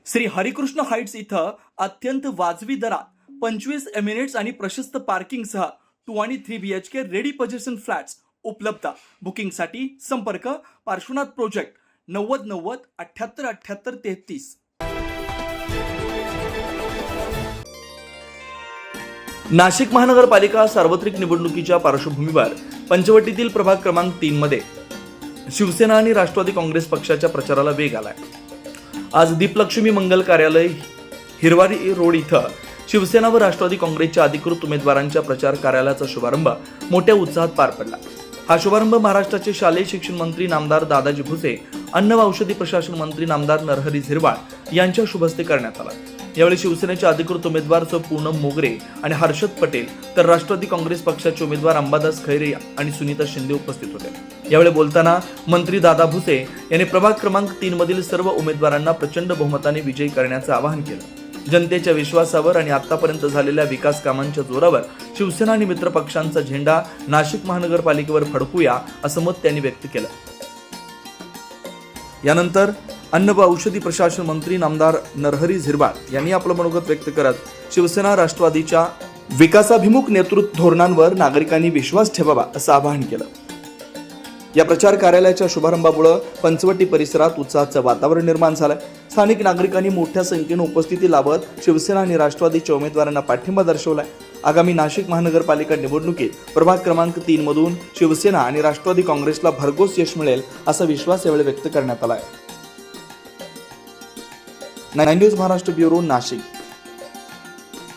Shri Harikrishna Heights इथं अत्यंत वाजवी दरात 25 एमिनेट्स आणि प्रशस्त पार्किंगसह 2 आणि 3 BHK रेडी पोझिशन फ्लॅट्स उपलब्ध. बुकिंगसाठी संपर्क पार्श्वनाथ प्रोजेक्ट 9090 78 78 33. नाशिक महानगरपालिका सार्वत्रिक निवडणुकीच्या पार्श्वभूमीवर पंचवटीतील प्रभाग क्रमांक 3 मध्ये शिवसेना आणि राष्ट्रवादी काँग्रेस पक्षाच्या प्रचाराला वेग आलाय. आज दीपलक्ष्मी मंगल कार्यालय हिरवारी रोड इथं शिवसेना व राष्ट्रवादी काँग्रेसच्या अधिकृत उमेदवारांच्या प्रचार कार्यालयाचा शुभारंभ मोठ्या उत्साहात पार पडला. हा शुभारंभ महाराष्ट्राचे शालेय शिक्षण मंत्री नामदार दादाजी भुसे, अन्न व औषधी प्रशासन मंत्री नामदार नरहरी झिरवाळ यांच्या शुभहस्ते करण्यात आला. यावेळी शिवसेनेचे अधिकृत उमेदवार पूनम मोगरे आणि हर्षद पटेल तर राष्ट्रवादी काँग्रेस पक्षाचे उमेदवार अंबादास खैरे आणि सुनीता शिंदे उपस्थित होते. यावेळी बोलताना मंत्री दादा भुसे यांनी प्रभाग क्रमांक 3 मधील सर्व उमेदवारांना प्रचंड बहुमताने विजयी करण्याचे आवाहन केलं. जनतेच्या विश्वासावर आणि आतापर्यंत झालेल्या विकास कामांच्या जोरावर शिवसेना आणि मित्र पक्षांचा झेंडा नाशिक महानगरपालिकेवर फडकूया असं मत त्यांनी व्यक्त केलं. यानंतर अन्न व औषधी प्रशासन मंत्री नामदार नरहरी झिरवाळ यांनी आपलं मनोगत व्यक्त करत शिवसेना राष्ट्रवादीच्या विकासाभिमुख नेतृत्व धोरणांवर नागरिकांनी विश्वास ठेवावा असं आवाहन केलं. या प्रचार कार्यालयाच्या शुभारंभामुळे पंचवटी परिसरात उत्साहाचं वातावरण निर्माण झालंय. स्थानिक नागरिकांनी मोठ्या संख्येने उपस्थिती लावत शिवसेना आणि राष्ट्रवादीच्या उमेदवारांना पाठिंबा दर्शवलाय. आगामी नाशिक महानगरपालिका निवडणुकीत प्रभाग क्रमांक 3 मधून शिवसेना आणि राष्ट्रवादी काँग्रेसला भरघोस यश मिळेल असा विश्वास यावेळी व्यक्त करण्यात आलाय. 9 न्यूज महाराष्ट्र ब्युरो, नाशिक.